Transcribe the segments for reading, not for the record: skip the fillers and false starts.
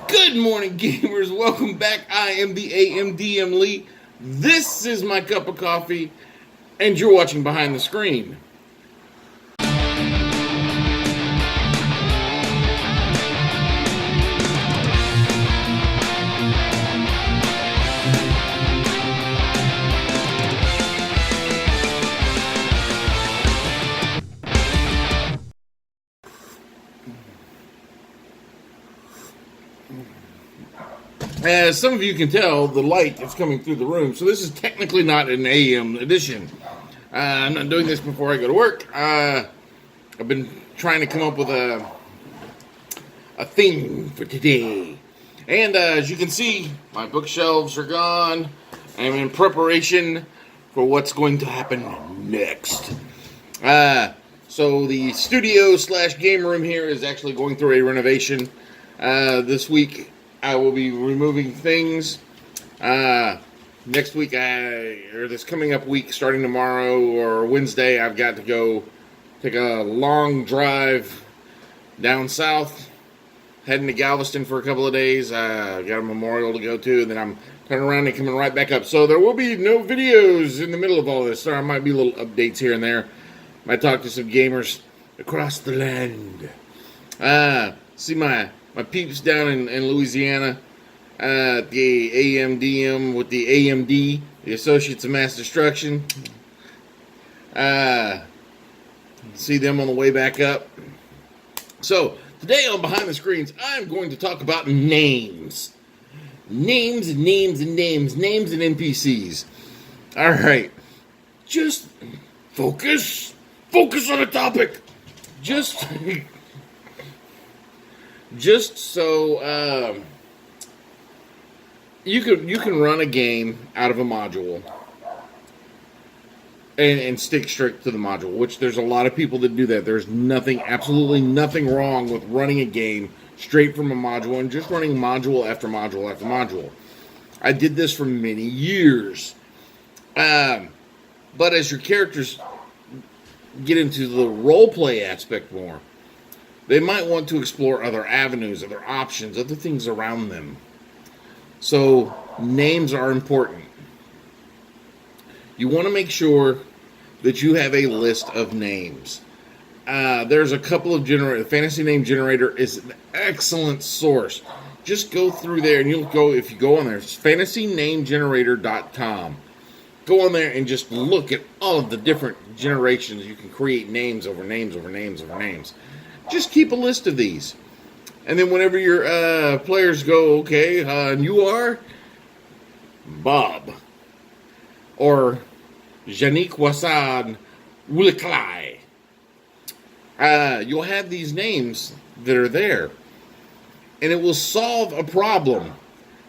Good morning, gamers. Welcome back. I am the AMDM Lee. This is my cup of coffee, and you're watching Behind the Screen. As some of you can tell, the light is coming through the room, so this is technically not an AM edition. I'm not doing this before I go to work. I've been trying to come up with a theme for today. And as you can see, my bookshelves are gone. I'm in preparation for what's going to happen next. So the studio / game room here is actually going through a renovation this week. I will be removing things next week, or this coming up week, starting tomorrow or Wednesday. I've got to go take a long drive down south, heading to Galveston for a couple of days. Got a memorial to go to, and then I'm turning around and coming right back up. So there will be no videos in the middle of all this. There might be little updates here and there. Might talk to some gamers across the land. See my peeps down in Louisiana at the AMDM with the AMD, the Associates of Mass Destruction. See them on the way back up. So, today on Behind the Screens, I'm going to talk about names. Names and names and names. Names and NPCs. Alright. Just focus. Focus on a topic. Just so you can run a game out of a module and stick strict to the module, which there's a lot of people that do that. There's absolutely nothing wrong with running a game straight from a module and just running module after module after module. I did this for many years. But as your characters get into the roleplay aspect more, they might want to explore other avenues, other options, other things around them. So, names are important. You want to make sure that you have a list of names. There's a couple of Fantasy Name Generator is an excellent source. Just go through there, and if you go on there, it's fantasynamegenerator.com. Go on there and just look at all of the different generations. You can create names over names over names over names. Just keep a list of these. And then whenever your players go, okay, and you are Bob. Or Janik Wasan Wuliklai. You'll have these names that are there. And it will solve a problem.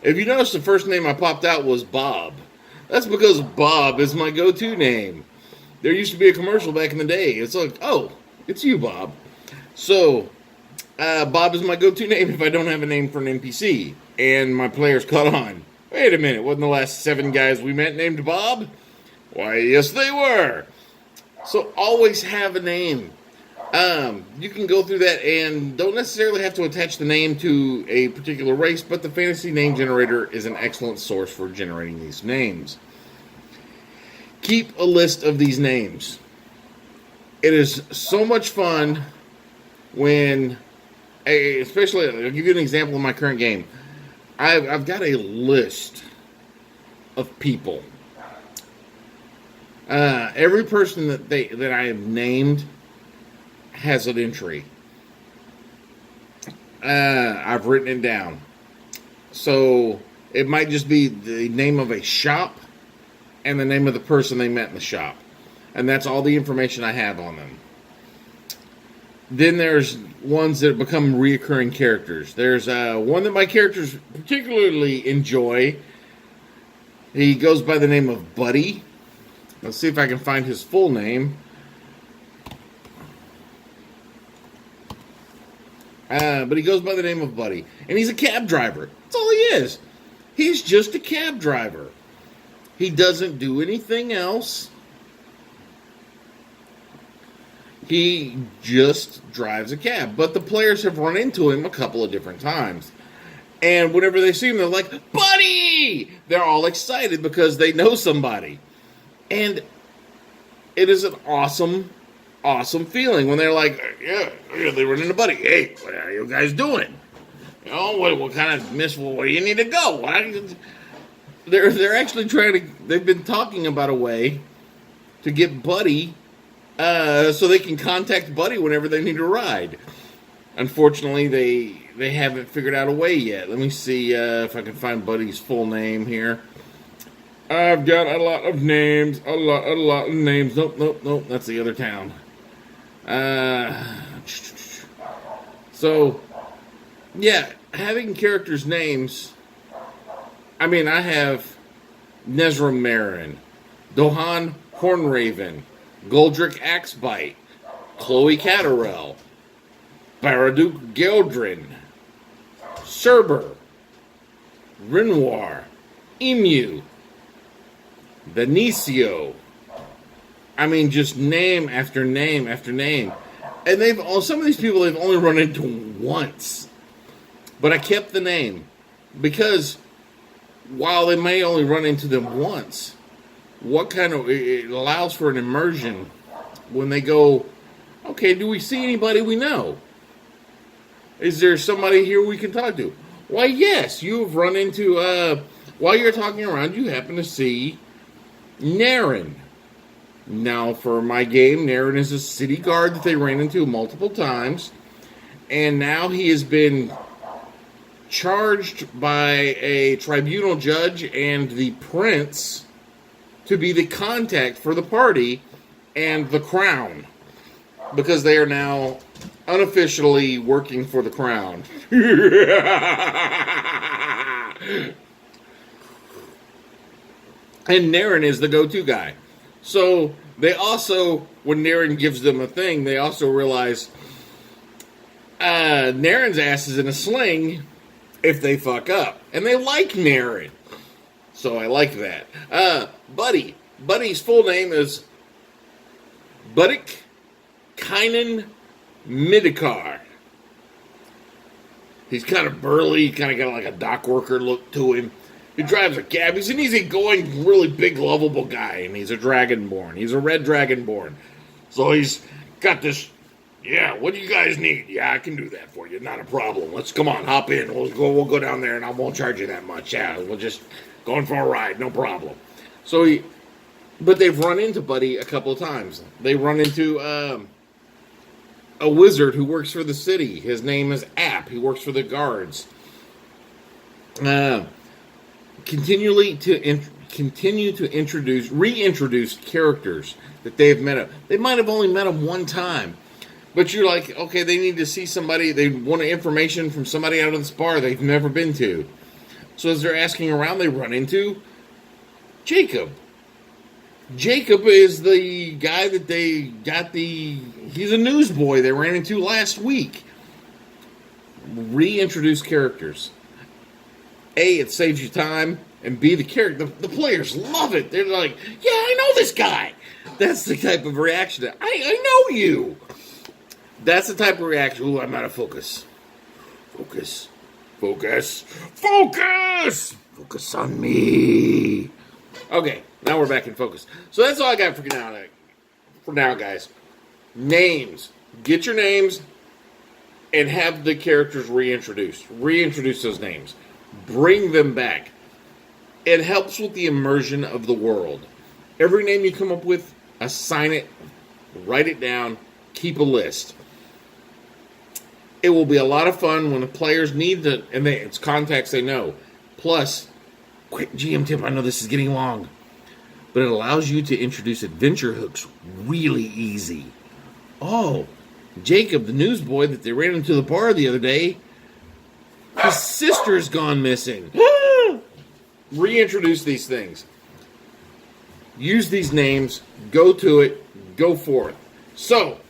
If you notice, the first name I popped out was Bob. That's because Bob is my go-to name. There used to be a commercial back in the day. It's like, oh, it's you, Bob. So, Bob is my go-to name if I don't have a name for an NPC. And my players caught on. Wait a minute, wasn't the last 7 guys we met named Bob? Why, yes they were. So, always have a name. You can go through that and don't necessarily have to attach the name to a particular race, but the Fantasy Name Generator is an excellent source for generating these names. Keep a list of these names. It is so much fun when, especially, I'll give you an example of my current game. I've got a list of people. Every person that I have named has an entry. I've written it down. So it might just be the name of a shop and the name of the person they met in the shop. And that's all the information I have on them. Then there's ones that become reoccurring characters. There's one that my characters particularly enjoy. He goes by the name of Buddy. Let's see if I can find his full name. But he goes by the name of Buddy. And he's a cab driver. That's all he is. He's just a cab driver. He doesn't do anything else. He just drives a cab. But the players have run into him a couple of different times. And whenever they see him, they're like, buddy! They're all excited because they know somebody. And it is an awesome, awesome feeling when they're like, yeah, they run into buddy. Hey, what are you guys doing? You know, what kind of where do you need to go? They're actually they've been talking about a way to get Buddy so they can contact Buddy whenever they need a ride. Unfortunately, they haven't figured out a way yet. Let me see if I can find Buddy's full name here. I've got a lot of names, a lot of names. Nope, that's the other town. So, yeah, having characters' names. I mean, I have Nezra Marin, Dohan Hornraven, Goldrick Axebite, Chloe Catterell, Baraduk Geldrin, Cerber, Renoir, Emu, Benicio. I mean, just name after name after name. And some of these people they've only run into once. But I kept the name because while they may only run into them once, it allows for an immersion when they go, okay, do we see anybody we know? Is there somebody here we can talk to? Why, yes, you've run into, while you're talking around, you happen to see Naren. Now, for my game, Naren is a city guard that they ran into multiple times, and now he has been charged by a tribunal judge and the prince to be the contact for the party and the crown, because they are now unofficially working for the crown. And Naren is the go-to guy. So they also, when Naren gives them a thing, they also realize Naren's ass is in a sling if they fuck up. And they like Naren. So I like that. Buddy. Buddy's full name is Budik Kynan Midikar. He's kind of burly, kind of got like a dock worker look to him. He drives a cab. He's an easygoing, really big, lovable guy, and he's a dragonborn. He's a red dragonborn. So he's got this, yeah, what do you guys need? Yeah, I can do that for you. Not a problem. Come on, hop in. We'll go down there, and I won't charge you that much. Yeah, we'll just go in for a ride. No problem. But they've run into Buddy a couple of times. They run into a wizard who works for the city. His name is App. He works for the guards. Continue to reintroduce characters that they have met. They might have only met them one time, but you're like, okay, they need to see somebody. They want information from somebody out of this bar they've never been to. So as they're asking around, they run into Jacob. Jacob is the guy that they got he's a newsboy they ran into last week. Reintroduce characters. A, it saves you time, and B, the players love it. They're like, yeah, I know this guy. That's the type of reaction. I know you. That's the type of reaction. Ooh, I'm out of focus. Focus. Focus on me. Okay, now we're back in focus. So that's all I got for now, guys. Names. Get your names and have the characters reintroduced. Reintroduce those names. Bring them back. It helps with the immersion of the world. Every name you come up with, assign it, write it down, keep a list. It will be a lot of fun when the players need it's contacts they know. Plus, quick GM tip, I know this is getting long, but it allows you to introduce adventure hooks really easy. Oh, Jacob, the newsboy that they ran into the bar the other day, his sister's gone missing. Reintroduce these things. Use these names. Go to it. Go forth. So,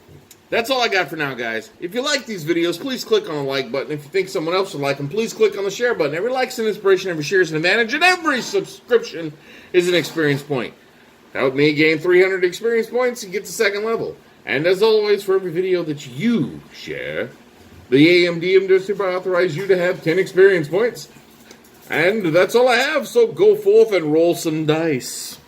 that's all I got for now, guys. If you like these videos, please click on the like button. If you think someone else would like them, please click on the share button. Every like's an inspiration, every share is an advantage, and every subscription is an experience point. Help me gain 300 experience points and get to second level. And as always, for every video that you share, The AMDM does hereby authorize you to have 10 experience points. And that's all I have, so go forth and roll some dice.